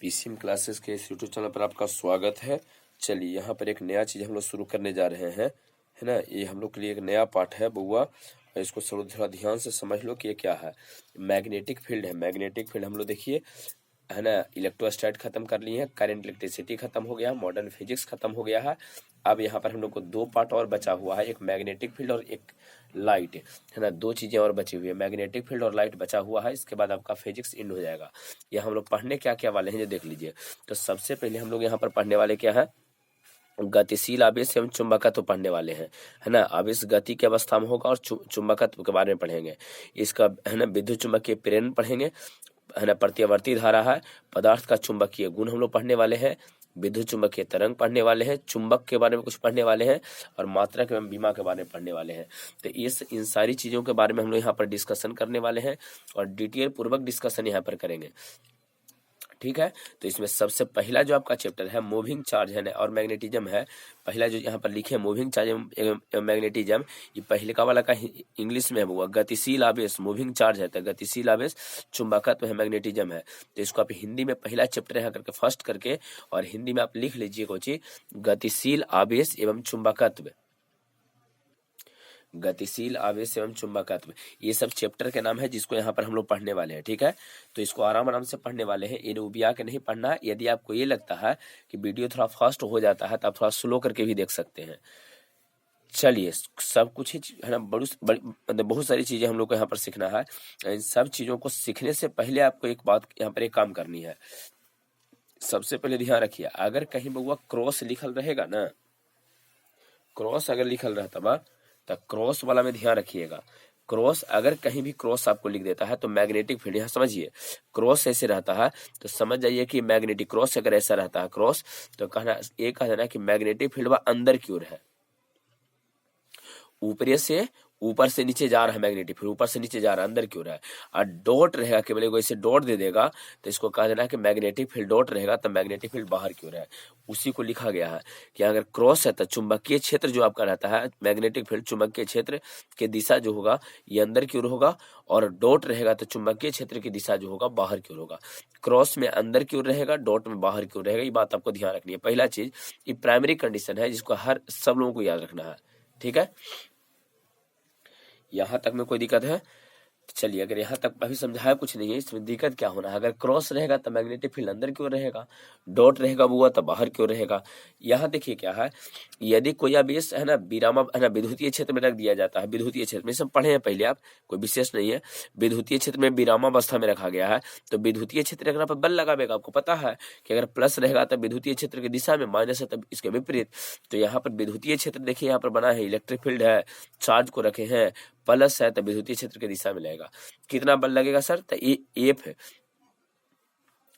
PCM classes के इस YouTube channel पर आपका स्वागत है। चलिए यहाँ पर एक नया चीज़ हम लोग शुरू करने जा रहे हैं, है ना। ये हम लोग के लिए एक नया पार्ट है बउआ, और इसको थोड़ा ध्यान से समझ लो कि ये क्या है। मैग्नेटिक फील्ड है। मैग्नेटिक फील्ड हम लोग देखिए, है ना, इलेक्ट्रोस्टैट खत्म कर लिए हैं, करंट इलेक्ट्रिसिटी खत्म हो गया, मॉडर्न फिजिक्स खत्म हो गया है। अब यहाँ पर हम लोग को दो पार्ट और बचा हुआ है, एक मैग्नेटिक फील्ड और एक लाइट, है ना। दो चीजें और बची हुई है, मैग्नेटिक फील्ड और लाइट बचा हुआ है। इसके बाद आपका फिजिक्स एंड हो जाएगा। ये हम लोग पढ़ने क्या क्या वाले हैं ये देख लीजिए। तो सबसे पहले हम लोग यहाँ पर पढ़ने वाले क्या है, गतिशील आवेश एवं चुंबकत्व पढ़ने वाले हैं, है ना। आवेश गति की अवस्था में होगा और चुंबकत्व के बारे में पढ़ेंगे। इसका, है ना, विद्युत चुंबकीय प्रेरण पढ़ेंगे, है ना। प्रत्यावर्ती धारा है, पदार्थ का चुंबकीय गुण हम लोग पढ़ने वाले हैं, विद्युत चुंबकीय तरंग पढ़ने वाले हैं, चुंबक के बारे में कुछ पढ़ने वाले हैं, और मात्रक एवं विमा के बारे में पढ़ने वाले हैं। तो इन सारी चीजों के बारे में हम लोग यहाँ पर डिस्कशन करने वाले हैं और डिटेल पूर्वक डिस्कशन यहाँ पर करेंगे, ठीक है। तो इसमें सबसे पहला जो आपका चैप्टर है मूविंग चार्ज है और मैग्नेटिज्म है। पहला जो यहाँ पर लिखे है मूविंग चार्ज एवं मैग्नेटिज्म, ये पहले का वाला का इंग्लिश में है वो गतिशील आवेश। मूविंग चार्ज है तो गतिशील आवेश, चुंबकत्व है, मैग्नेटिज्म है। तो इसको आप हिंदी में पहला चैप्टर यहाँ करके फर्स्ट करके और हिंदी में आप लिख लीजिए कोची, गतिशील आवेश एवं चुंबकत्व। गतिशील आवेश एवं चुंबकत्व, ये सब चैप्टर के नाम है जिसको यहाँ पर हम लोग पढ़ने वाले हैं, ठीक है। तो इसको आराम आराम से पढ़ने वाले हैं, इन्हें उबिया के नहीं पढ़ना है। यदि आपको ये लगता है कि वीडियो थोड़ा फास्ट हो जाता है तो आप थोड़ा स्लो करके भी देख सकते हैं। चलिए, सब कुछ ही, है ना, मतलब बहुत सारी चीजें हम लोग को यहाँ पर सीखना है। इन सब चीजों को सीखने से पहले आपको एक बात यहाँ पर एक काम करनी है। सबसे पहले ध्यान रखिए, अगर कहीं बउआ क्रॉस लिखल रहेगा ना, क्रॉस अगर लिखल रहता बा तो क्रॉस वाला में ध्यान रखिएगा। क्रॉस अगर कहीं भी क्रॉस आपको लिख देता है तो मैग्नेटिक फील्ड, यहाँ समझिए, क्रॉस ऐसे रहता है तो समझ जाइए कि मैग्नेटिक, क्रॉस अगर ऐसा रहता है क्रॉस, तो कहना ये कह देना कि मैग्नेटिक फील्ड वह अंदर की ओर है, ऊपर से नीचे जा रहा है। मैग्नेटिक फील्ड ऊपर से नीचे जा रहा है, अंदर की ओर है। और डॉट रहेगा, केवल एगो ऐसे डॉट दे देगा तो इसको कह देना कि मैग्नेटिक फील्ड डॉट रहेगा तो मैग्नेटिक फील्ड बाहर की ओर है। उसी को लिखा गया है कि अगर क्रॉस है तो चुंबकीय क्षेत्र जो आपका रहता है, मैग्नेटिक फील्ड चुंबकीय क्षेत्र की दिशा जो होगा ये अंदर की ओर होगा, और डॉट रहेगा तो चुंबकीय क्षेत्र की दिशा जो होगा बाहर की ओर होगा। क्रॉस में अंदर की ओर रहेगा, डॉट में बाहर की ओर रहेगा। ये बात आपको ध्यान रखनी है। पहला चीज, ये प्राइमरी कंडीशन है जिसको सब लोगों को याद रखना है, ठीक है। यहां तक में कोई दिक्कत है? चलिए, अगर यहाँ तक अभी समझाया कुछ नहीं है, इसमें दिक्कत क्या होना है। अगर क्रॉस रहेगा तो मैग्नेटिक फील्ड अंदर की ओर रहेगा, डॉट रहेगा वो तो बाहर की ओर रहेगा। यहाँ देखिए क्या है, यदि कोई आवेश, है ना, विरामा, है ना, विद्युतीय क्षेत्र में रख दिया जाता है, विद्युतीय क्षेत्र में सब पढ़े हैं पहले आप, कोई विशेष नहीं है। विद्युतीय क्षेत्र में विरामावस्था में रखा गया है तो विद्युतीय क्षेत्र रखने पर बल लगावेगा। आपको पता है कि अगर प्लस रहेगा तो विद्युतीय क्षेत्र की दिशा में, माइनस है तब इसके विपरीत। तो यहाँ पर विद्युतीय क्षेत्र देखिए यहाँ पर बना है, इलेक्ट्रिक फील्ड है, चार्ज को रखे हैं, प्लस है तो विद्युतीय क्षेत्र की दिशा में लगेगा। कितना बल लगेगा सर? तो एफ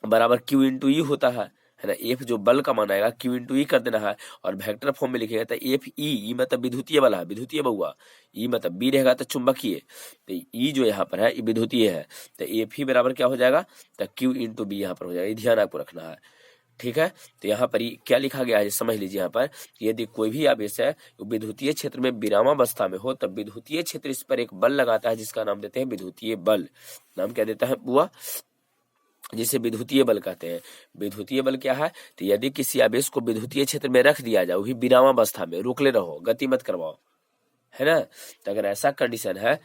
बराबर क्यू इंटू ई होता है ना। एफ जो बल का मान आएगा क्यू इंटू ई कर देना है, और वेक्टर फॉर्म में लिखेगा तो एफ ई मतलब विद्युतीय बल है, विद्युतीय बउआ। ई मतलब बी रहेगा तो चुंबकीय, तो ई जो यहाँ पर है ये विद्युतीय है, तो एफ ही बराबर क्या हो जाएगा, तो क्यू इंटू बी यहाँ पर हो जाएगा। ये ध्यान आपको रखना है, ठीक है। तो यहाँ पर क्या लिखा गया है समझ लीजिए। यहाँ पर यदि कोई भी आवेश है विद्युतीय क्षेत्र में विरामावस्था में हो तब विद्युतीय क्षेत्र इस पर एक बल लगाता है जिसका नाम देते हैं विद्युतीय बल। नाम क्या देता है बुआ? जिसे विद्युतीय बल कहते हैं। विद्युतीय बल क्या है? तो यदि किसी आवेश को विद्युतीय क्षेत्र में रख दिया जाए, वही विरामावस्था में, रोक ले रहो, गति मत करवाओ, है ना। तो अगर ऐसा कंडीशन है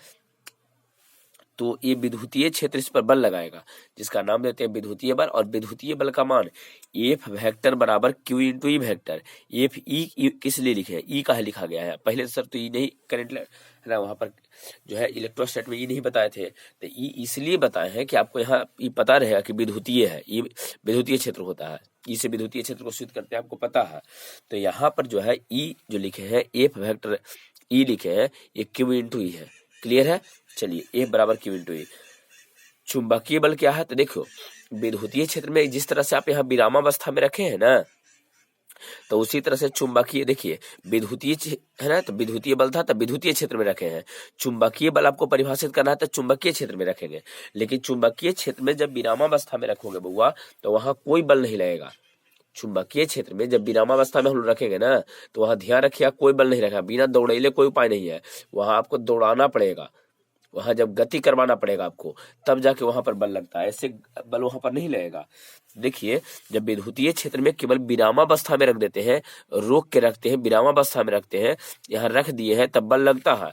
तो ये विद्युतीय क्षेत्र इस पर बल लगाएगा जिसका नाम देते हैं विद्युतीय बल। और विद्युतीय बल का मान एफ वेक्टर बराबर Q into E vector. F E किस लिए लिखे हैं? ई का लिखा गया है। पहले सर तो ई नहीं, करंट है ना, वहां पर जो है इलेक्ट्रोस्टैट में ई नहीं बताए थे, तो ई इसलिए बताए हैं कि आपको यहाँ ये पता रहेगा कि विद्युतीय है, ये विद्युतीय क्षेत्र होता है। ई से विद्युतीय क्षेत्र को सिद्ध करते हैं, आपको पता है। तो यहाँ पर जो है ई जो लिखे हैं, एफ वेक्टर ई लिखे हैं, ये क्यू इंटू ई है। क्लियर है? चलिए, ए बराबर क्यू इंटू ए। चुंबकीय बल क्या है? तो देखो, विद्युतीय क्षेत्र में जिस तरह से आप यहाँ विरामावस्था में रखे हैं ना, तो उसी तरह से चुंबकीय, देखिए विद्युतीय है ना, तो विद्युतीय बल था तो विद्युतीय क्षेत्र में रखे हैं। चुंबकीय बल आपको परिभाषित करना है तो चुंबकीय क्षेत्र में रखेंगे। लेकिन चुंबकीय क्षेत्र में जब विरामावस्था में रखोगे बउआ तो वहां कोई बल नहीं लगेगा। चुंबकीय क्षेत्र में जब विरामावस्था में हम लोग रखेंगे ना, तो वहां ध्यान रखिएगा कोई बल नहीं रखा, बिना दौड़ेले कोई उपाय नहीं है, वहां आपको दौड़ाना पड़ेगा। वहां जब गति करवाना पड़ेगा आपको, तब जाके वहां पर बल लगता है, ऐसे बल वहां पर नहीं लगेगा। देखिए, जब विद्युतीय क्षेत्र में केवल विरामावस्था में रख देते हैं, रोक के रखते हैं, विरामावस्था में रखते हैं, यहाँ रख दिए हैं, तब बल लगता है।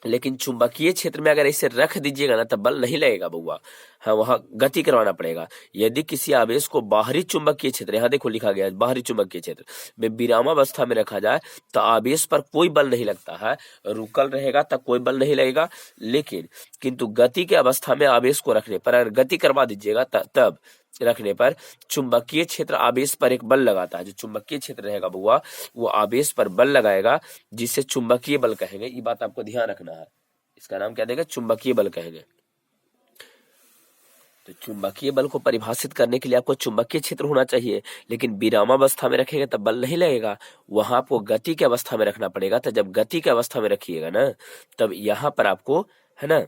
लेकिन चुंबकीय क्षेत्र में अगर इसे रख दीजिएगा ना, तब बल नहीं लगेगा बउआ। हाँ, वहां गति करवाना पड़ेगा। यदि किसी आवेश को बाहरी चुंबकीय क्षेत्र, यहाँ देखो लिखा गया है बाहरी चुंबकीय क्षेत्र में विरामावस्था में रखा जाए, तो आवेश पर कोई बल नहीं लगता है, रुकल रहेगा तब कोई बल नहीं लगेगा। लेकिन किंतु गति के अवस्था में आवेश को रखने पर, अगर गति करवा दीजिएगा तब रखने पर चुंबकीय क्षेत्र आवेश पर एक बल लगाता है। जो चुंबकीय क्षेत्र रहेगा बउआ, वो आवेश पर बल लगाएगा, जिसे चुंबकीय बल कहेंगे। ये बात आपको ध्यान रखना है, इसका नाम क्या देगा, चुंबकीय बल कहेंगे। तो चुंबकीय बल को परिभाषित करने के लिए आपको चुंबकीय क्षेत्र होना चाहिए, लेकिन विरामावस्था में रखेंगे तब बल नहीं लगेगा, वहां आपको गति की अवस्था में रखना पड़ेगा। तो जब गति की अवस्था में रखिएगा ना, तब यहाँ पर आपको, है ना,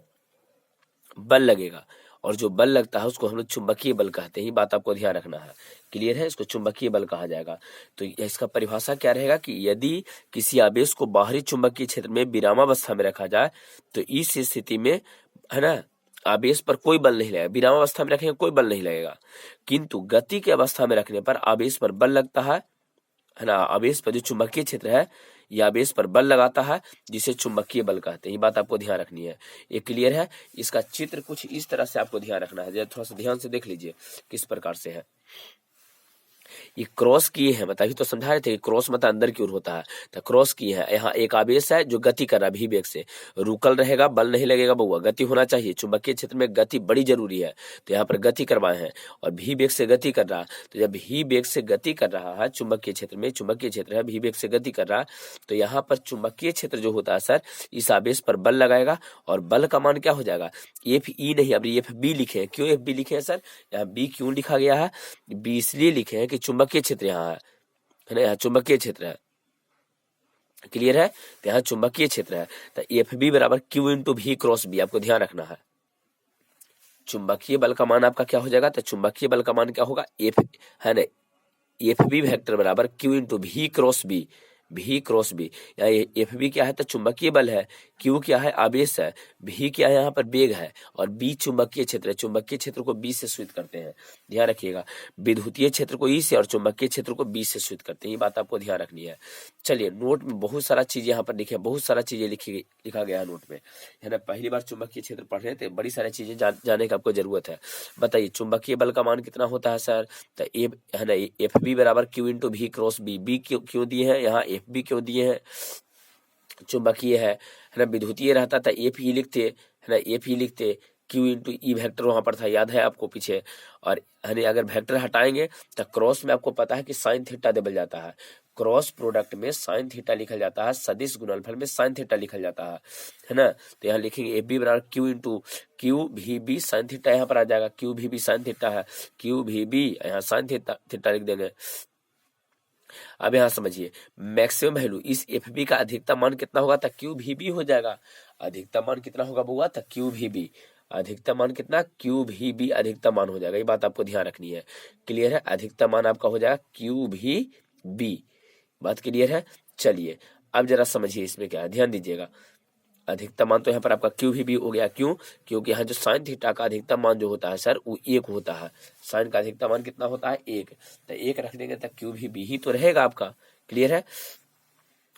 बल लगेगा, और जो बल लगता है उसको हम लोग चुंबकीय बल कहते हैं। ये बात आपको ध्यान रखना है, क्लियर है, इसको चुंबकीय बल कहा जाएगा। तो इसका परिभाषा क्या रहेगा कि यदि किसी आवेश को बाहरी चुंबकीय क्षेत्र में विरामावस्था में रखा जाए, तो इस स्थिति में, है ना, आवेश पर कोई बल नहीं लगेगा। विरामावस्था में रखेंगे कोई बल नहीं लगेगा, किंतु गति की अवस्था में रखने पर आवेश पर बल लगता है ना। आवेश पर जो चुंबकीय क्षेत्र है, यह आवेश पर बल लगाता है, जिसे चुंबकीय बल कहते हैं। ये बात आपको ध्यान रखनी है। ये क्लियर है। इसका चित्र कुछ इस तरह से आपको ध्यान रखना है, थोड़ा सा ध्यान से देख लीजिए किस प्रकार से है। ये क्रॉस किए हैं, बताइए, तो समझा रहे थे कि क्रॉस मतलब अंदर की ओर होता है, तो क्रॉस किए हैं। यहाँ एक आवेश है जो गति कर रहा है, भी वेग से, रुकल रहेगा, बल नहीं लगेगा बउआ, गति होना चाहिए। चुंबकीय क्षेत्र में गति बड़ी जरूरी है, तो यहाँ पर गति करवाए हैं, और भी वेग से गति कर रहा है। तो जब भी वेग से गति कर रहा है चुंबकीय क्षेत्र में, चुंबकीय क्षेत्र है, भी वेग से गति कर रहा है, तो यहाँ पर चुंबकीय क्षेत्र जो होता है सर, इस आवेश पर बल लगाएगा, और बल का मान क्या हो जाएगा, एफ ई नहीं, अब एफ बी लिखे हैं। क्यों एफ बी लिखे हैं सर, यहाँ बी क्यों लिखा गया है, बी इसलिए लिखे हैं कि चुंबकीय क्षेत्र यहाँ है ना, यहाँ चुंबकीय क्षेत्र है, क्लियर है। तो यहाँ चुंबकीय क्षेत्र है, तो एफ बी बराबर क्यू इंटू भी क्रॉस बी, आपको ध्यान रखना है। चुंबकीय बल का मान आपका क्या हो जाएगा, तो चुंबकीय बल का मान क्या होगा, एफ, है ना, एफ बी वेक्टर बराबर क्यू इंटू भी क्रॉस बी, भी क्रॉस बी। एफ बी क्या है, तो चुंबकीय बल है, क्यू क्या है, आवेश है, भी क्या है, यहाँ पर वेग है, और बी चुंबकीय क्षेत्र है। चुंबकीय क्षेत्र को बी से सूचित करते हैं, ध्यान रखिएगा। विद्युतीय क्षेत्र को ई से और चुंबकीय क्षेत्र को बी से सूचित करते हैं। ये बात आपको ध्यान रखनी है। चलिए, नोट में बहुत सारा चीज यहाँ पर लिखे, बहुत सारा चीजें लिखा गया है नोट में, है ना। पहली बार चुंबकीय क्षेत्र पढ़ रहे थे, बड़ी सारी चीजें जाने की आपको जरूरत है। बताइए, चुंबकीय बल का मान कितना होता है सर, तो ए, है ना, एफ बी बराबर क्यू इंटू भी क्रॉस बी। बी क्यों दिए हैं यहाँ, एफ बी क्यों दिए हैं, चुंबकीय है ना। विद्युतीय रहता था एफ ई लिखते, है ना, एफ ई लिखते, क्यू इंटू ई वेक्टर वहां पर था, याद है आपको पीछे। और है अगर वेक्टर हटाएंगे तो क्रॉस में आपको पता है कि साइन थीटा दबल जाता है, क्रॉस प्रोडक्ट में साइन थीटा लिखा जाता है, सदिश गुणनफल में साइन थीटा लिखा जाता है ना। तो यहाँ लिखेंगे एफ बी बराबर क्यू इंटू क्यू भी बी साइन थीटा, यहाँ पर आ जाएगा क्यू भी बी साइन थीटा है, क्यू भी बी यहाँ साइन थीटा लिख देंगे। अब यहाँ समझिए, मैक्सिमम वैल्यू इस एफ बी का अधिकतम मान कितना होगा, तो क्यू भी बी हो जाएगा। अधिकतम मान कितना होगा बुआ, तो क्यू भी बी, अधिकतम मान कितना, क्यू भी बी अधिकतम मान हो जाएगा। ये बात आपको ध्यान रखनी है, क्लियर है। अधिकतम मान आपका हो जाएगा क्यू भी बी, बात क्लियर है। चलिए, अब जरा समझिए इसमें क्या है, ध्यान दीजिएगा। अधिकतम मान तो यहाँ पर आपका क्यू भी हो गया, क्यों, क्योंकि यहाँ जो साइन थीटा का अधिकतम मान जो होता है सर, वो 1 होता है। साइन का अधिकतम मान कितना होता है, 1, तो 1 रख देंगे तो क्यू भी ही तो रहेगा आपका, क्लियर है।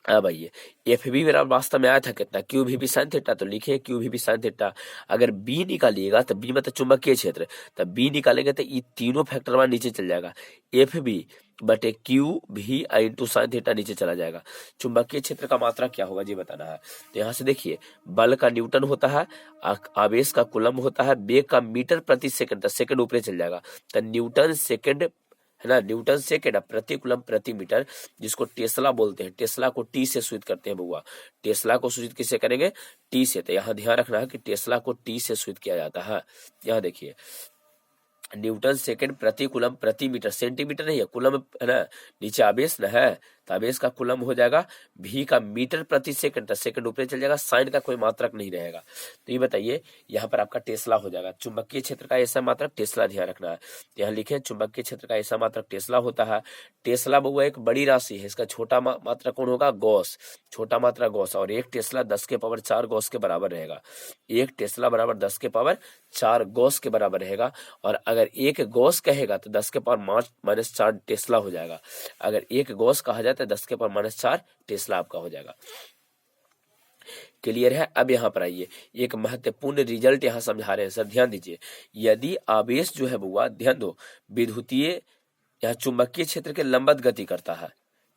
अब आइए, एफ बी मेरा वास्तव में आया था कितना, क्यू भी साइन थीटा, तो लिखे क्यू भी साइन थीटा। अगर बी निकालिएगा तो बी मतलब चुंबकीय क्षेत्र, तब बी निकालेंगे तो ये तीनों फैक्टर मान नीचे चल जाएगा, एफ बी बटे क्यू भी इंटू साइन थीटा नीचे चला जाएगा। चुंबकीय क्षेत्र का मात्रा क्या होगा जी बताना है। तो यहाँ से देखिए, बल का न्यूटन होता है, आवेश का कुलम्ब होता है, वेग का मीटर प्रति सेकंड, सेकंड ऊपर चल जाएगा, तो न्यूटन सेकंड, है ना, न्यूटन सेकंड प्रति कुलम्ब प्रति मीटर, जिसको टेस्ला बोलते हैं। टेस्ला को टी से सूचित करते हैं बउआ, टेस्ला को सूचित किससे करेंगे, टी से। तो यहाँ ध्यान रखना है कि टेस्ला को टी से सूचित किया जाता है। यहाँ देखिए, न्यूटन सेकंड प्रति कुलम्ब प्रति मीटर, सेंटीमीटर नहीं है, कुलम्ब है ना, नीचे आवेश न है, तो तो आवेश का कूलम हो जाएगा v का मीटर प्रति सेकंड, तो सेकंड ऊपर चल जाएगा, साइन का कोई मात्रक नहीं रहेगा। तो ये बताइए यहाँ पर आपका टेस्ला हो जाएगा। चुंबकीय क्षेत्र का ऐसा मात्रक टेस्ला ध्यान रखना है। तो यहाँ लिखे चुंबकीय क्षेत्र का ऐसा मात्रक टेस्ला होता है। टेस्ला बउआ एक बड़ी राशि है, इसका छोटा मात्रा कौन होगा? गॉस, छोटा मात्रा गॉस। और 1 टेस्ला 10 के पावर 4 गॉस के बराबर रहेगा। 1 टेस्ला बराबर 10 के पावर 4 गॉस के बराबर रहेगा। और अगर 1 गॉस कहेगा तो 10 के पावर -4 टेस्ला हो जाएगा। अगर 1 गॉस कहा जाए तो 10 के पावर -4 टेस्ला आपका हो जाएगा। क्लियर है? अब यहाँ पर आइए, एक महत्वपूर्ण रिजल्ट यहाँ समझा रहे हैं सर, ध्यान दीजिए। यदि आवेश जो है बुआ, ध्यान दो, विद्युतीय या चुंबकीय क्षेत्र के लंबवत गति करता है।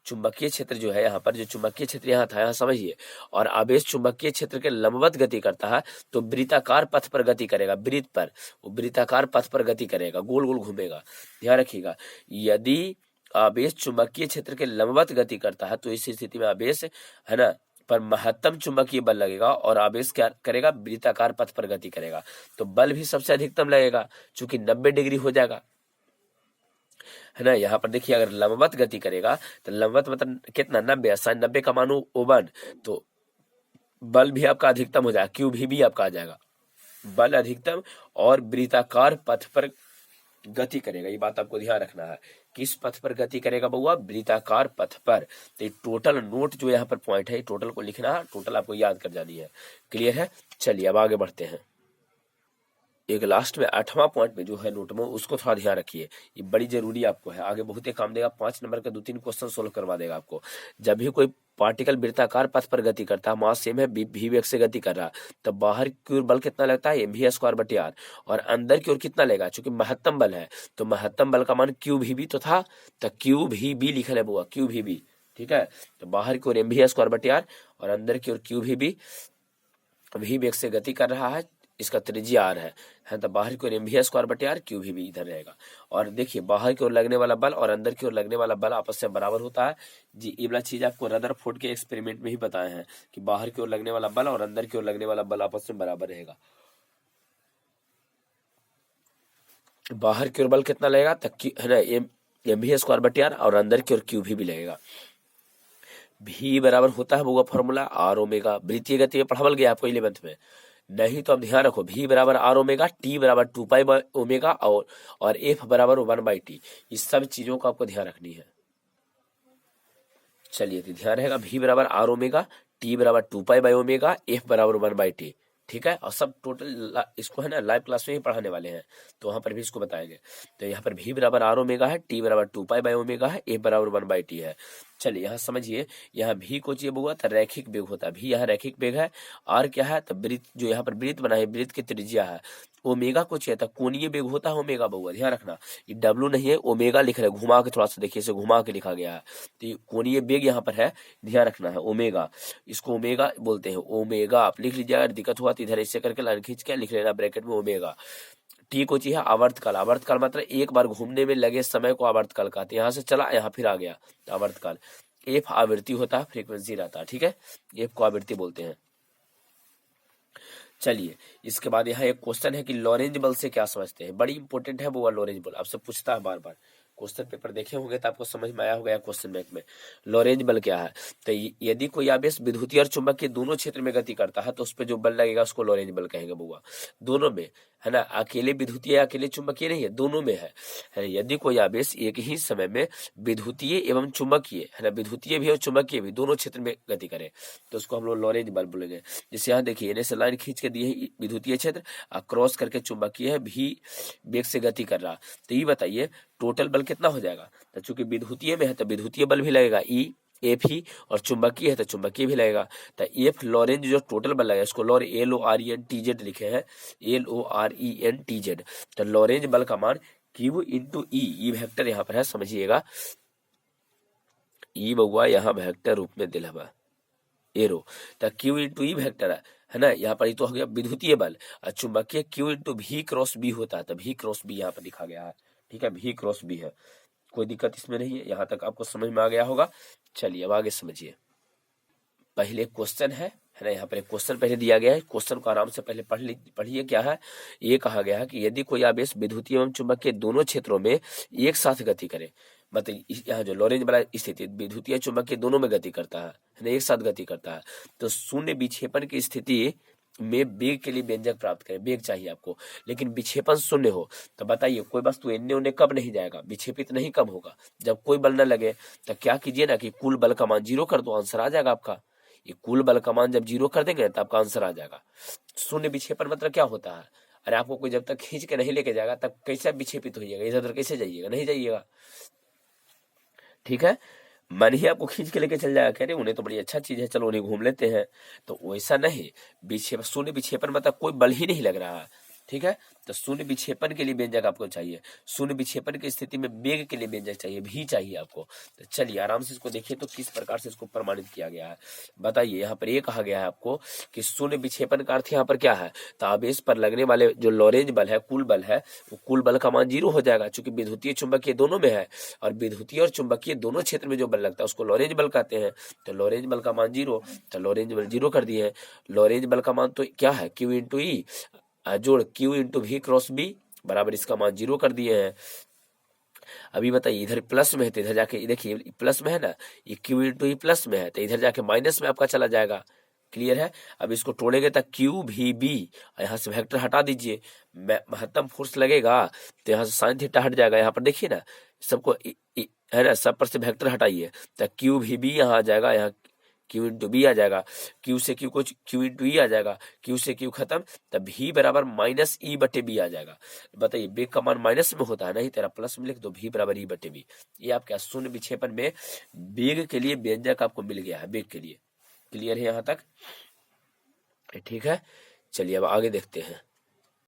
चुंबकीय क्षेत्र जो है यहाँ पर, जो चुंबकीय क्षेत्र यहाँ था, यहाँ समझिए, और आवेश चुंबकीय क्षेत्र के लंबवत गति करता है तो वृत्ताकार पथ पर गति करेगा। वृत्त पर, वो वृत्ताकार पथ पर गति करेगा, गोल गोल घूमेगा। ध्यान रखिएगा, यदि आवेश चुंबकीय क्षेत्र के लंबवत गति करता है तो इस स्थिति में आवेश है ना पर महत्तम चुंबकीय बल लगेगा और आवेश क्या करेगा? वृत्ताकार पथ पर गति करेगा। तो बल भी सबसे अधिकतम लगेगा, चूंकि 90 डिग्री हो जाएगा, है ना। यहाँ पर देखिए, अगर लंबवत गति करेगा तो लंबवत मतलब कितना? 90, साइन 90 का मानो O1, तो बल भी आपका अधिकतम हो जाएगा, क्यू भी आपका आ जाएगा। बल अधिकतम और वृत्ताकार पथ पर गति करेगा, ये बात आपको ध्यान रखना है। किस पथ पर गति करेगा बउआ? वृत्ताकार पथ पर। तो टोटल नोट जो यहाँ पर पॉइंट है, टोटल को लिखना है, टोटल आपको याद कर जानी है। क्लियर है? चलिए अब आगे बढ़ते हैं। एक लास्ट में 8वां पॉइंट में जो है नोट में, उसको थोड़ा ध्यान रखिए, ये बड़ी जरूरी आपको है, आगे बहुत ही काम देगा। 5 नंबर का 2-3 क्वेश्चन सोल्व करवा देगा आपको। जब भी कोई पार्टिकल वृत्ताकार पथ पर गति करता है, मास सेम है, v वेग से गति कर रहा है, तो बाहर की ओर बल कितना लगता है? mv²/r। और अंदर की ओर कितना लेगा? चूंकि महत्तम बल है तो महत्तम बल का मान qvb तो था, तो qvb लिखल है बुआ, qvb। ठीक है, तो बाहर की ओर mv²/r और अंदर की ओर qvb, v वेग से गति कर रहा है, इसका त्रिज्या r है तो बाहर की ओर mv²/r, qvb इधर रहेगा। और देखिए, बाहर की ओर लगने वाला बल और अंदर की ओर लगने वाला बल आपस में बराबर होता है जी। ये वाला चीज आपको रदरफोर्ड के एक्सपेरिमेंट में ही बताए हैं कि बाहर की ओर लगने वाला बल और अंदर की ओर लगने वाला बल आपस में बराबर रहेगा। बाहर की ओर बल कितना लगेगा? तक है ना, mv²/r और अंदर की ओर qvb लगेगा। v बराबर होता है वो फॉर्मूला r⍵। वृत्तीय गति में पढ़ावल गया आपको 11th में, नहीं तो अब ध्यान रखो, v बराबर r⍵, t बराबर 2π/ω और f बराबर 1/t। इस सब चीजों को आपको ध्यान रखनी है। चलिए तो ध्यान रहेगा, v बराबर r⍵, t बराबर 2π/ω, f बराबर 1/t। ठीक है, और सब टोटल इसको है ना लाइव क्लास में ही पढ़ाने वाले हैं, तो वहां पर भी इसको बताएंगे। तो यहाँ पर v बराबर r⍵ है, t बराबर 2π/ω है, f बराबर 1/t है। चलिए यहाँ समझिए, यहाँ भी को चाहिए बुआ तो रैखिक वेग होता है, भी यहाँ रैखिक वेग है। आर क्या है? तो वृत्त, जो यहाँ पर वृत्त बना है, वृत्त की त्रिज्या है। ओमेगा को चाहिए तो कोणीय वेग होता है ओमेगा बुआ, ध्यान रखना, ये डब्लू नहीं है, ओमेगा लिख रहे, घुमा के थोड़ा सा देखिए, इसे घुमा के लिखा गया है, तो ये कोणीय वेग यहाँ पर है, ध्यान रखना है, ओमेगा, इसको ओमेगा बोलते हैं। ओमेगा आप लिख लीजिएगा, अगर दिक्कत हुआ तो इधर ऐसे करके लाइन खींच के लिख लेना ब्रैकेट में ओमेगा। टी को चाहिए आवर्तकाल, आवर्तकाल मतलब एक बार घूमने में लगे समय को आवर्तकाल कहते हैं। यहाँ से चला, यहाँ फिर आ गया, आवर्तकाल। एफ आवृत्ति होता है, फ्रीक्वेंसी रहता है। ठीक है, एफ को आवृत्ति बोलते हैं। चलिए इसके बाद यहाँ एक क्वेश्चन है कि लॉरेंज बल से क्या समझते हैं, बड़ी इंपॉर्टेंट है वो लॉरेंज बल, आपसे पूछता है बार बार। क्वेश्चन पेपर देखे होंगे तो आपको समझ में आया होगा क्वेश्चन बैंक में लॉरेंज बल क्या है। तो यदि कोई आवेश विद्युतीय और चुंबकीय दोनों क्षेत्र में गति करता है तो उस पर जो बल लगेगा उसको लॉरेंज बल कहेंगे बुआ। दोनों में है ना, अकेले विद्युतीय अकेले चुंबकीय नहीं है, दोनों में है। यदि कोई आवेश एक ही समय में विद्युतीय एवं चुंबकीय है ना, विद्युतीय भी और चुंबकीय भी दोनों क्षेत्र में गति करे तो उसको हम लोग लॉरेंज बल बोलेंगे। जैसे यहाँ देखिए, इन्हें से लाइन खींच के दी है विद्युतीय क्षेत्र, क्रॉस करके चुंबकीय है, भी वेग से गति कर रहा। तो ये बताइए टोटल बल कितना हो जाएगा? तो चूंकि विद्युतीय में है तो विद्युतीय बल भी लगेगा ई एफ ही, और चुंबकीय है तो चुंबकीय भी लगेगा। तो एफ लॉरेंज जो टोटल बल लगेगा, इसको LORENTZ लिखे हैं, LORENTZ। तो लॉरेंज बल का मान Q इंटू ई वेक्टर यहाँ पर है, समझिएगा। ई बउआ यहाँ वेक्टर रूप में दिल है एरो, तो Q इंटू ई वेक्टर है ना। यहाँ पर तो हो गया विद्युतीय बल, और चुंबकीय Q into V cross B होता है, तो V क्रॉस B यहाँ पर लिखा गया है। ठीक है, V क्रॉस B है, कोई दिक्कत इसमें नहीं है, यहाँ तक आपको समझ में आ गया होगा। चलिए अब आगे समझिए। पहले क्वेश्चन है है ना। यहाँ पर एक क्वेश्चन पहले दिया गया है, क्वेश्चन को आराम से पहले पढ़िए। क्या है, ये कहा गया है कि यदि कोई आवेश विद्युतीय एवं चुंबकीय दोनों क्षेत्रों में एक साथ गति करे, मतलब यहाँ जो लॉरेंज वाला स्थिति विद्युतीय चुंबकीय दोनों में गति करता है ना, एक साथ गति करता है, तो शून्य विक्षेपण की स्थिति में वेग के लिए व्यंजक प्राप्त करें। वेग चाहिए आपको, लेकिन विक्षेपण शून्य हो। तो बताइए कोई वस्तु एन्ने ओने कब नहीं जाएगा, विक्षेपित नहीं कब होगा, जब कोई बल न लगे। तो क्या कीजिए ना कि कुल बल का मान 0 कर दो, आंसर आ जाएगा आपका। ये कुल बल का मान जब 0 कर देंगे तो आपका आंसर आ जाएगा। शून्य विक्षेपण मतलब क्या होता है, अरे आपको कोई जब तक खींच के नहीं लेके जाएगा तब कैसे विक्षेपित होइएगा, इधर उधर कैसे जाइएगा, नहीं जाइएगा। ठीक है, मन ही आपको खींच के लेके चल जाएगा, कह रहे उन्हें तो बड़ी अच्छा चीज है, चलो उन्हें घूम लेते हैं। तो वैसा नहीं, विक्षेपण शून्य विक्षेपण मतलब कोई बल ही नहीं लग रहा है। ठीक है, तो शून्य विक्षेपण के लिए व्यंजक आपको चाहिए, शून्य विक्षेपण की स्थिति में वेग के लिए व्यंजक चाहिए, भी चाहिए आपको। तो चलिए आराम से इसको देखिए तो किस प्रकार से इसको प्रमाणित किया गया है। बताइए, यहाँ पर ये कहा गया है आपको कि शून्य विक्षेपण का अर्थ यहाँ पर क्या है, तो आवेश पर लगने वाले जो लॉरेंज बल है, कुल बल है, वो कुल बल का मान 0 हो जाएगा, चूंकि विद्युतीय चुंबकीय दोनों में है, और विद्युतीय और चुंबकीय दोनों क्षेत्र में जो बल लगता है उसको लॉरेंज बल कहते हैं। तो लॉरेंज बल का मान 0, तो लॉरेंज बल 0 कर दिए हैं। लॉरेंज बल का मान तो क्या है, Q इंटू ई जोड़ Q into V cross B बराबर इसका मान 0 कर दिए हैं। अभी बताइए, इधर प्लस में है तो इधर जाके देखिए प्लस में है ना, ये Q इंटू ई प्लस में है तो इधर जाके माइनस में आपका चला जाएगा। क्लियर है। अब इसको तोड़ेंगे तो QVB, यहाँ से वेक्टर हटा दीजिए, महत्तम फोर्स लगेगा तो यहाँ से साइन थीटा हट जाएगा। यहाँ पर देखिए ना, सबको है ना, सब पर से वेक्टर हटाइए तो QVB यहाँ आ जाएगा, यहाँ Q इंटू बी आ जाएगा, Q से Q को Q इंटू ई आ जाएगा, Q से Q खत्म, तब V बराबर माइनस ई बटे बी आ जाएगा। बताइए वेग का मान माइनस में होता है, नहीं तेरा प्लस में लिख दो, V बराबर ई बटे बी। ये आपका शून्य विक्षेपण में वेग के लिए व्यंजक आपको मिल गया है, वेग के लिए। क्लियर है यहाँ तक, ठीक है। चलिए अब आगे देखते हैं।